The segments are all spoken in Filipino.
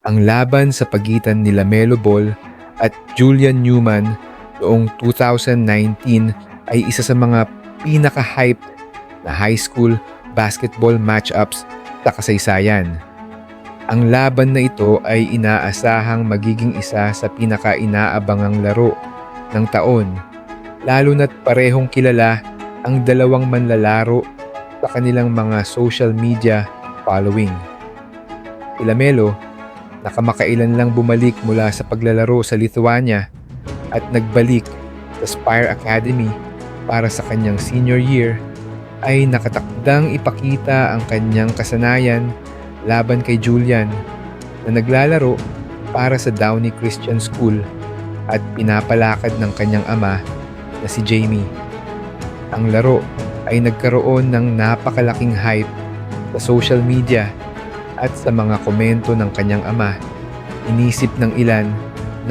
Ang laban sa pagitan ni LaMelo Ball at Julian Newman noong 2019 ay isa sa mga pinaka-hyped na high school basketball matchups sa kasaysayan. Ang laban na ito ay inaasahang magiging isa sa pinaka-inaabangang laro ng taon, lalo na't parehong kilala ang dalawang manlalaro sa kanilang mga social media following. Si LaMelo, nakamakailan lang bumalik mula sa paglalaro sa Lithuania at nagbalik sa Spire Academy para sa kanyang senior year, ay nakatakdang ipakita ang kanyang kasanayan laban kay Julian na naglalaro para sa Downey Christian School at pinapalakad ng kanyang ama na si Jamie. Ang laro ay nagkaroon ng napakalaking hype sa social media at sa mga komento ng kanyang ama. Inisip ng ilan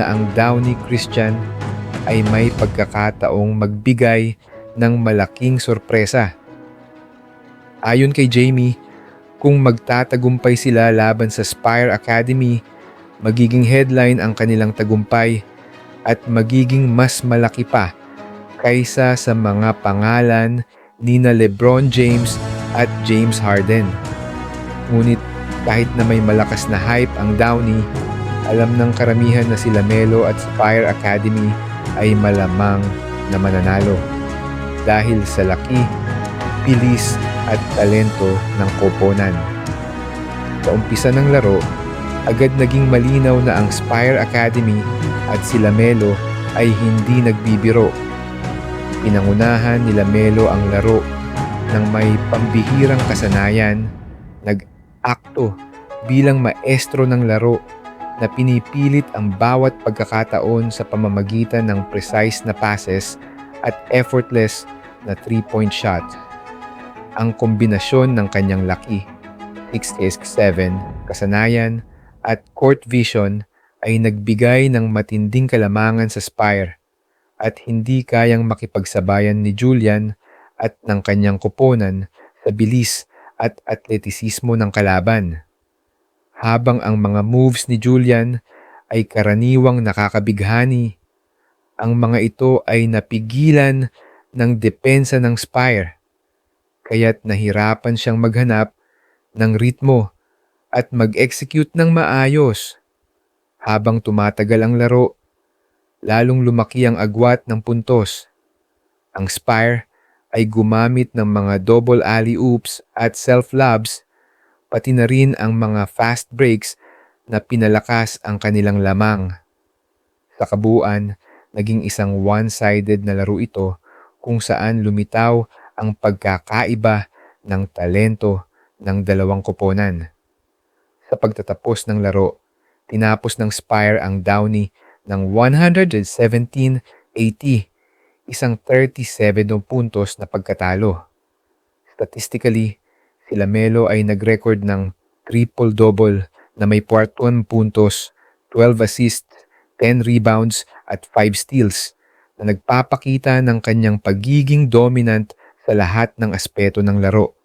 na ang Downey Christian ay may pagkakataong magbigay ng malaking sorpresa. Ayon kay Jamie, kung magtatagumpay sila laban sa Spire Academy, magiging headline ang kanilang tagumpay at magiging mas malaki pa kaysa sa mga pangalan ni na LeBron James at James Harden. Ngunit kahit na may malakas na hype ang Downey, alam ng karamihan na si LaMelo at Spire Academy ay malamang na mananalo dahil sa laki, bilis at talento ng koponan. Sa umpisa ng laro, agad naging malinaw na ang Spire Academy at si LaMelo ay hindi nagbibiro. Pinangunahan ni LaMelo ang laro ng may pambihirang kasanayan, nag-akto bilang maestro ng laro na pinipilit ang bawat pagkakataon sa pamamagitan ng precise na passes at effortless na 3-point shot. Ang kombinasyon ng kanyang laki, 6'7", kasanayan at court vision ay nagbigay ng matinding kalamangan sa Spire at hindi kayang makipagsabayan ni Julian at ng kanyang koponan sa bilis at atletisismo ng kalaban. Habang ang mga moves ni Julian ay karaniwang nakakabighani, ang mga ito ay napigilan ng depensa ng Spire, kaya't nahirapan siyang maghanap ng ritmo at mag-execute ng maayos. Habang tumatagal ang laro, lalong lumaki ang agwat ng puntos. Ang Spire ay gumamit ng mga double alley-oops at self-lobs, pati na rin ang mga fast breaks na pinalakas ang kanilang lamang. Sa kabuuan, naging isang one-sided na laro ito kung saan lumitaw ang pagkakaiba ng talento ng dalawang koponan. Sa pagtatapos ng laro, tinapos ng Spire ang Downey ng 117-80, isang 37 puntos na pagkatalo. Statistically, si LaMelo ay nag-record ng triple-double na may 41 puntos, 12 assists, 10 rebounds at 5 steals na nagpapakita ng kanyang pagiging dominant sa lahat ng aspeto ng laro.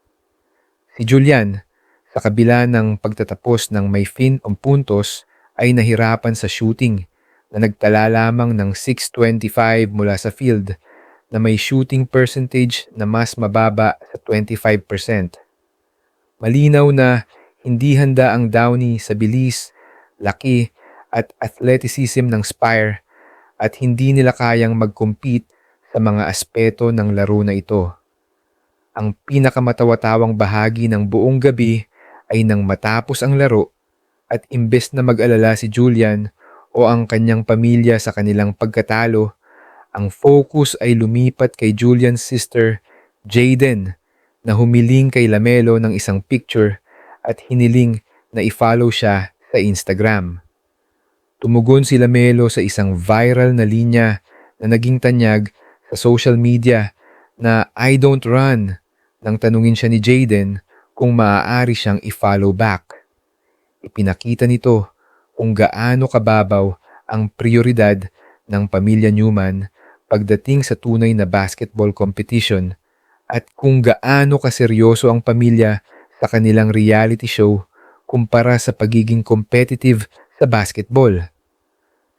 Si Julian, sa kabila ng pagtatapos ng may 20 puntos, ay nahirapan sa shooting na nagtala lamang ng 625 mula sa field na may shooting percentage na mas mababa sa 25%. Malinaw na hindi handa ang Downey sa bilis, laki at athleticism ng Spire at hindi nila kayang mag-compete sa mga aspeto ng laro na ito. Ang pinakamatawatawang bahagi ng buong gabi ay nang matapos ang laro at imbes na mag-alala si Julian o ang kanyang pamilya sa kanilang pagkatalo, ang focus ay lumipat kay Julian's sister, Jaden, na humiling kay LaMelo ng isang picture at hiniling na i-follow siya sa Instagram. Tumugon si LaMelo sa isang viral na linya na naging tanyag sa social media na "I don't run" nang tanungin siya ni Jaden kung maaari siyang i-follow back. Ipinakita nito kung gaano kababaw ang prioridad ng pamilya Newman pagdating sa tunay na basketball competition at kung gaano kaseryoso ang pamilya sa kanilang reality show kumpara sa pagiging competitive sa basketball.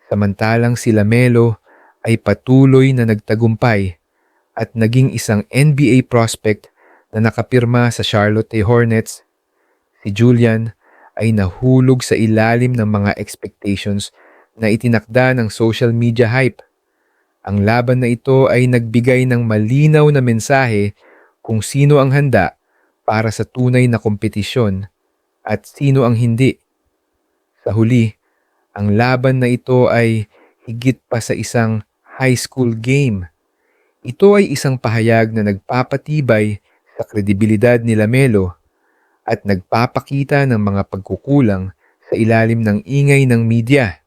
Samantalang si Lamelo ay patuloy na nagtagumpay at naging isang NBA prospect na nakapirma sa Charlotte Hornets, si Julian ay nahulog sa ilalim ng mga expectations na itinakda ng social media hype. Ang laban na ito ay nagbigay ng malinaw na mensahe kung sino ang handa para sa tunay na kompetisyon at sino ang hindi. Sa huli, ang laban na ito ay higit pa sa isang high school game. Ito ay isang pahayag na nagpapatibay sa kredibilidad ni Lamelo at nagpapakita ng mga pagkukulang sa ilalim ng ingay ng media.